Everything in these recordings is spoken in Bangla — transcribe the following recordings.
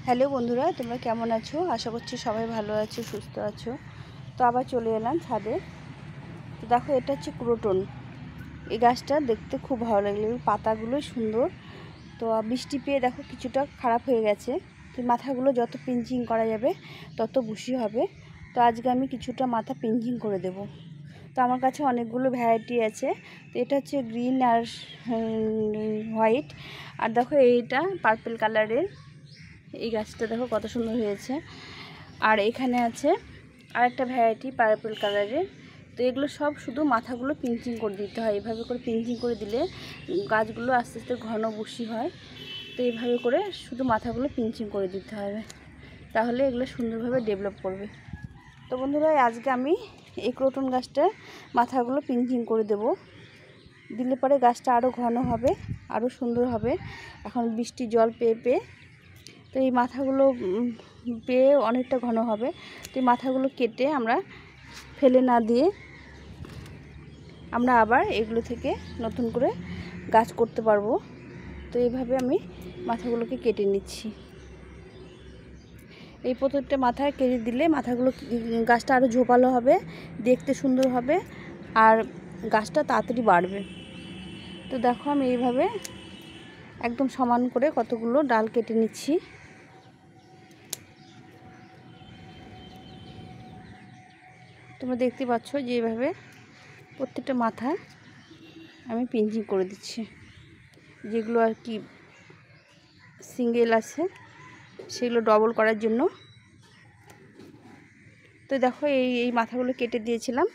হ্যালো বন্ধুরা, তোমরা কেমন আছো? আশা করছি সবাই ভালো আছো, সুস্থ আছো। তো আবার চলে এলাম ছাদে। তো দেখো, এটা হচ্ছে ক্রোটন। এই গাছটা দেখতে খুব ভালো লাগলো, পাতাগুলো সুন্দর। তো বৃষ্টি পেয়ে দেখো কিছুটা খারাপ হয়ে গেছে। তো মাথাগুলো যত পিঞ্চিং করা যাবে তত বুশি হবে। তো আজকে আমি কিছুটা মাথা পিঞ্চিং করে দেব। তো আমার কাছে অনেকগুলো ভ্যারাইটি আছে। তো এটা হচ্ছে গ্রিন আর হোয়াইট, আর দেখো এইটা পার্পল কালারের। এই গাছটা দেখো কত সুন্দর হয়েছে। আর এখানে আছে আরেকটা ভ্যারাইটি পার্পল কালারের। তো এগুলো সব শুধু মাথাগুলো পিঞ্চিং করে দিতে হয়। এভাবে করে পিঞ্চিং করে দিলে গাছগুলো আস্তে আস্তে ঘন বসি হয়। তো এইভাবে করে শুধু মাথাগুলো পিঞ্চিং করে দিতে হবে, তাহলে এগুলো সুন্দরভাবে ডেভেলপ করবে। তো বন্ধুরা, আজকে আমি এই ক্রোটন গাছটার মাথাগুলো পিঞ্চিং করে দেব। দিলে পরে গাছটা আরও ঘন হবে, আরও সুন্দর হবে। এখন বৃষ্টি জল পেয়ে পেয়ে তো এই মাথাগুলো পেয়ে অনেকটা ঘন হবে। তো এই মাথাগুলো কেটে আমরা ফেলে না দিয়ে আমরা আবার এগুলো থেকে নতুন করে গাছ করতে পারবো। তো এইভাবে আমি মাথাগুলোকে কেটে নিচ্ছি। এই প্রত্যেকটা মাথায় কেটে দিলে মাথাগুলো গাছটা আরও ঝোপালো হবে, দেখতে সুন্দর হবে, আর গাছটা তাড়াতাড়ি বাড়বে। তো দেখো, আমি এইভাবে একদম সমান করে কতগুলো ডাল কেটে নিচ্ছি। তোমরা দেখতে পাচ্ছ যে এইভাবে প্রত্যেকটা মাথা আমি পিঞ্চিং করে দিচ্ছি। যেগুলো আর কি সিঙ্গেল আছে সেগুলো ডবল করার জন্য। তো দেখো, এই মাথাগুলো কেটে দিয়েছিলাম।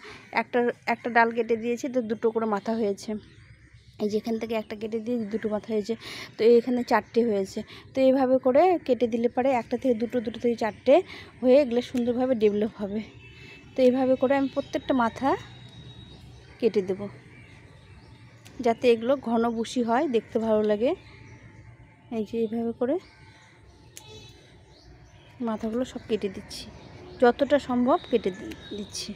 একটা ডাল কেটে দিয়েছি, তো দুটো করে মাথা হয়েছে। এই যেখান থেকে একটা কেটে দিয়ে দুটো মাথা হয়েছে, তো এখানে চারটে হয়েছে। তো এইভাবে করে কেটে দিলে পরে একটা থেকে দুটো, দুটো থেকে চারটে হয়ে এগুলো সুন্দরভাবে ডেভেলপ হবে। তো এইভাবে করে আমি প্রত্যেকটা মাথা কেটে দেব, যাতে এগুলো ঘন বুশি হয়, দেখতে ভালো লাগে। এই যে এইভাবে করে মাথাগুলো সব কেটে দিচ্ছি, যতটা সম্ভব কেটে দিচ্ছি।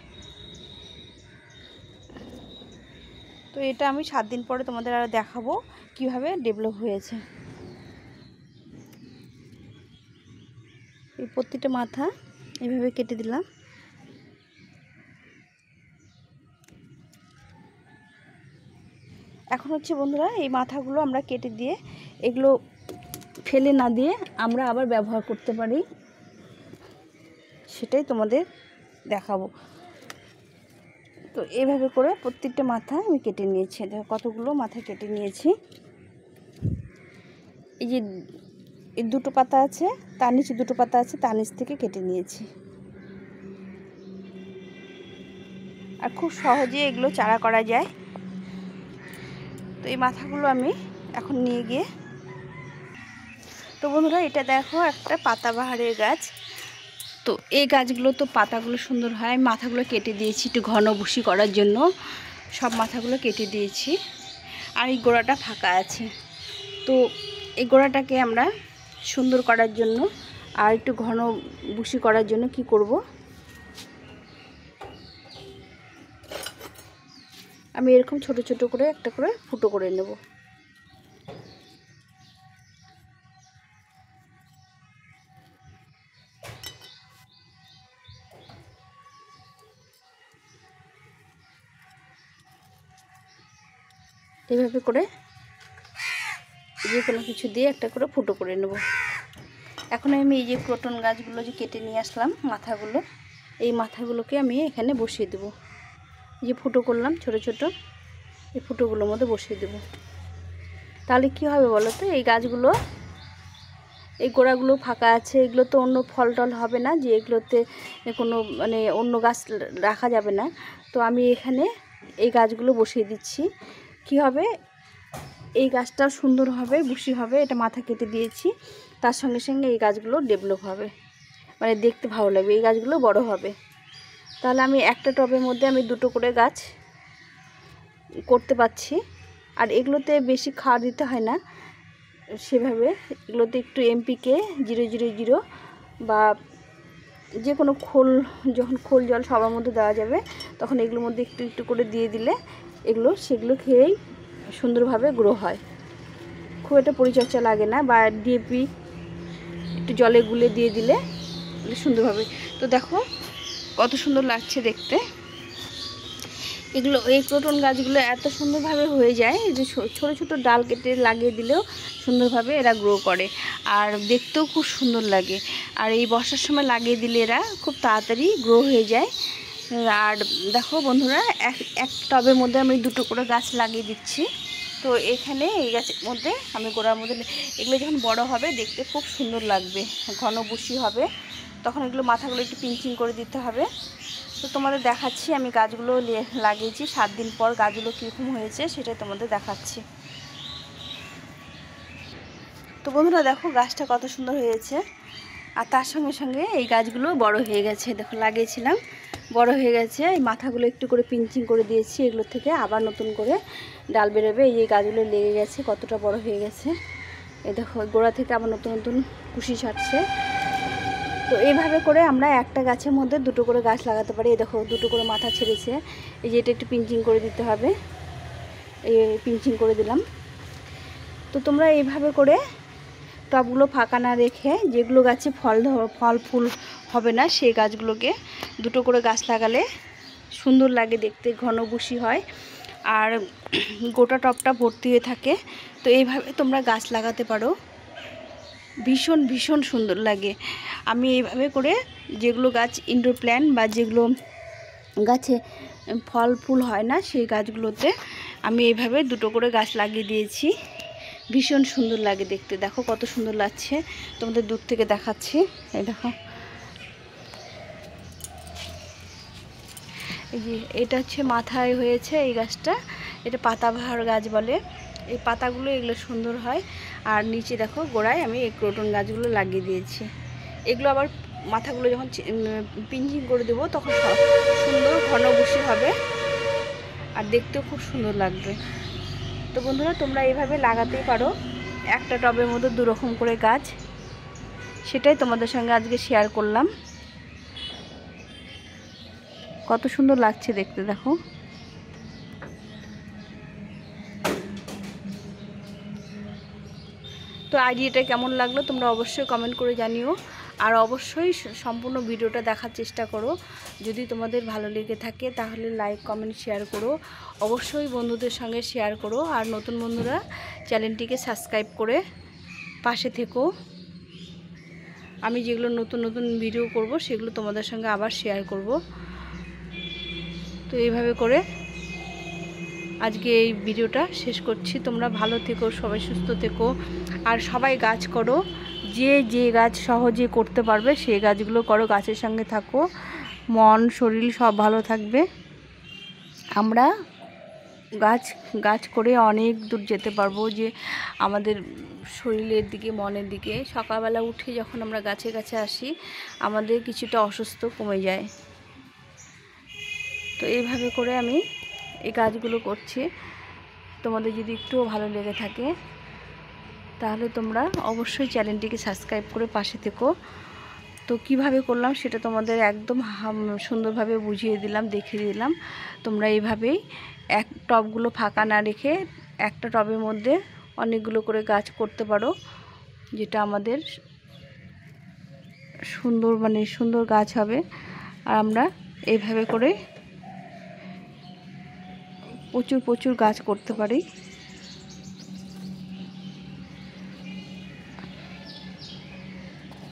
তো এটা আমি 7 দিন পরে তোমাদের আর দেখাবো কিভাবে ডেভেলপ হয়েছে। এই প্রত্যেকটা মাথা এইভাবে কেটে দিলাম। এখন হচ্ছে বন্ধুরা, এই মাথাগুলো আমরা কেটে দিয়ে এগুলো ফেলে না দিয়ে আমরা আবার ব্যবহার করতে পারি, সেটাই তোমাদের দেখাবো। তো এইভাবে করে প্রত্যেকটা মাথা আমি কেটে নিয়েছি। দেখো কতগুলো মাথা কেটে নিয়েছি। এই যে এই দুটো পাতা আছে, তার নিচে দুটো পাতা আছে, তার নিচ থেকে কেটে নিয়েছি। আর খুব সহজে এগুলো চারা করা যায়। তো এই মাথাগুলো আমি এখন নিয়ে গিয়ে, তো বন্ধুরা এটা দেখো একটা পাতাবাহারের গাছ। তো এই গাছগুলো তো পাতাগুলো সুন্দর হয়। আমি মাথাগুলো কেটে দিয়েছি একটু ঘন বসি করার জন্য, সব মাথাগুলো কেটে দিয়েছি। আর এই গোড়াটা ফাঁকা আছে। তো এই গোড়াটাকে আমরা সুন্দর করার জন্য আর একটু ঘন বসি করার জন্য কি করব, আমি এরকম ছোট ছোট করে একটা করে ফুটো করে নেব। এইভাবে করে যে কোনো কিছু দিয়ে একটা করে ফুটো করে নেব। এখন আমি এই যে ক্রোটন গাছগুলো যে কেটে নিয়ে আসলাম মাথাগুলো, এই মাথাগুলোকে আমি এখানে বসিয়ে দেব। এই যে ফুটো করলাম ছোট ছোট, এই ফুটোগুলোর মধ্যে বসিয়ে দেব। তাহলে কি হবে বলো তো, এই গাছগুলো, এই গোড়াগুলো ফাঁকা আছে, এগুলো তো অন্য ফল টল হবে না, যে এগুলোতে কোনো মানে অন্য গাছ রাখা যাবে না। তো আমি এখানে এই গাছগুলো বসিয়ে দিচ্ছি। কি হবে, এই গাছটা সুন্দর হবে, বুশি হবে। এটা মাথা কেটে দিয়েছি, তার সঙ্গে সঙ্গে এই গাছগুলো ডেভেলপ হবে, মানে দেখতে ভালো লাগবে, এই গাছগুলো বড় হবে। তাহলে আমি একটা টবের মধ্যে আমি দুটো করে গাছ করতে পারছি। আর এগুলোতে বেশি খাওয়া দিতে হয় না সেভাবে। এগুলোতে একটু এমপিকে 000 বা যে কোনো খোল, যখন খোল জল সবার মধ্যে দেওয়া যাবে তখন এগুলোর মধ্যে একটু একটু করে দিয়ে দিলে সেগুলো খেয়েই সুন্দরভাবে গ্রো হয়। খুব একটা পরিচর্যা লাগে না। বা ডিএপি একটু জলে গুলে দিয়ে দিলে সুন্দরভাবে। তো দেখো কত সুন্দর লাগছে দেখতে। এগুলো এই ক্রোটন গাছগুলো এত সুন্দরভাবে হয়ে যায় যে ছোট ছোট ডাল কেটে লাগিয়ে দিলেও সুন্দরভাবে এরা গ্রো করে, আর দেখতেও খুব সুন্দর লাগে। আর এই বর্ষার সময় লাগিয়ে দিলে এরা খুব তাড়াতাড়ি গ্রো হয়ে যায়। আর দেখো বন্ধুরা, এক টবের মধ্যে আমি 2টো করে গাছ লাগিয়ে দিচ্ছি। তো এখানে এই গাছের মধ্যে আমি গোড়ার মধ্যে, এগুলো যখন বড় হবে দেখতে খুব সুন্দর লাগবে, ঘন বুশি হবে, তখন এগুলো মাথাগুলো একটু পিঞ্চিং করে দিতে হবে। তো তোমাদের দেখাচ্ছি আমি গাছগুলো লাগিয়েছি 7 দিন পর গাছগুলো কীরকম হয়েছে সেটাই তোমাদের দেখাচ্ছি। তো বন্ধুরা দেখো গাছটা কত সুন্দর হয়েছে, আর তার সঙ্গে সঙ্গে এই গাছগুলো বড় হয়ে গেছে। দেখো লাগিয়েছিলাম, বড় হয়ে গেছে। এই মাথাগুলো একটু করে পিঞ্চিং করে দিয়েছি, এগুলো থেকে আবার নতুন করে ডাল বেরোবে। এই গাছগুলো লেগে গেছে, কতটা বড় হয়ে গেছে। এই দেখো গোড়া থেকে আবার নতুন নতুন কুশি ছাড়ছে। তো এইভাবে করে আমরা একটা গাছের মধ্যে 2টো করে গাছ লাগাতে পারি। এই দেখো 2টো করে মাথা ছেড়েছে, এই যে এটা একটু পিঞ্চিং করে দিতে হবে, এই পিঞ্চিং করে দিলাম। তো তোমরা এইভাবে করে টবগুলো ফাঁকা না রেখে, যেগুলো গাছে ফল ফুল হবে না সেই গাছগুলোকে 2টো করে গাছ লাগালে সুন্দর লাগে দেখতে, ঘন বুশি হয়, আর গোটা টবটা ভর্তি হয়ে থাকে। তো এইভাবে তোমরা গাছ লাগাতে পারো, ভীষণ ভীষণ সুন্দর লাগে। আমি এইভাবে করে যেগুলো গাছ ইনডোর প্ল্যান্ট বা যেগুলো গাছে ফল ফুল হয় না সেই গাছগুলোতে আমি এইভাবে 2টো করে গাছ লাগিয়ে দিয়েছি। ভীষণ সুন্দর লাগে দেখতে, দেখো কত সুন্দর লাগছে। তোমাদের দূর থেকে দেখাচ্ছি, এই দেখো। এই যে এটা হচ্ছে মাথায় হয়েছে এই গাছটা, এটা পাতাবাহার গাছ বলে। এই পাতাগুলো এগুলো সুন্দর হয়। আর নিচে দেখো গোড়ায় আমি এই ক্রোটন গাছগুলো লাগিয়ে দিয়েছি। এগুলো আবার মাথাগুলো যখন পিঞ্চিং করে দেবো তখন সুন্দর ঘন বুশি হবে, আর দেখতেও খুব সুন্দর লাগবে। তো বন্ধুরা তোমরা এইভাবে লাগাতেই পারো, একটা টবের মধ্যে 2 রকম করে গাছ, সেটাই তোমাদের সঙ্গে আজকে শেয়ার করলাম। কত সুন্দর লাগছে দেখতে, দেখো। তো আইডিয়াটা কেমন লাগলো তোমরা অবশ্যই কমেন্ট করে জানিও, আর অবশ্যই সম্পূর্ণ ভিডিওটা দেখার চেষ্টা করো। যদি তোমাদের ভালো লেগে থাকে তাহলে লাইক কমেন্ট শেয়ার করো, অবশ্যই বন্ধুদের সঙ্গে শেয়ার করো। আর নতুন বন্ধুরা চ্যানেলটিকে সাবস্ক্রাইব করে পাশে থেকো। আমি যেগুলো নতুন নতুন ভিডিও করব সেগুলো তোমাদের সঙ্গে আবার শেয়ার করব। তো এইভাবে করে আজকে এই ভিডিওটা শেষ করছি। তোমরা ভালো থেকো, সবাই সুস্থ থেকো, আর সবাই গাছ করো। যে গাছ সহজে করতে পারবে সেই গাছগুলো করো, গাছের সঙ্গে থাকো, মন শরীর সব ভালো থাকবে। আমরা গাছ করে অনেক দূর যেতে পারবো, যে আমাদের শরীরের দিকে মনের দিকে সকালবেলা উঠে যখন আমরা গাছের কাছে আসি আমাদের কিছুটা অসুস্থ কমে যায়। তো এইভাবে করে আমি এই গাছগুলো করছি। তোমাদের যদি একটুও ভালো লেগে থাকে তাহলে তোমরা অবশ্যই চ্যানেলটিকে সাবস্ক্রাইব করে পাশে থেকো। তো কিভাবে করলাম সেটা তোমাদের একদম সুন্দরভাবে বুঝিয়ে দিলাম, দেখিয়ে দিলাম। তোমরা এইভাবেই টবগুলো ফাঁকা না রেখে একটা টবের মধ্যে অনেকগুলো করে গাছ করতে পারো, যেটা আমাদের সুন্দর গাছ হবে। আর আমরা এইভাবে করে প্রচুর গাছ করতে পারি।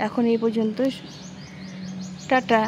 এখন এই পর্যন্ত, টাটা।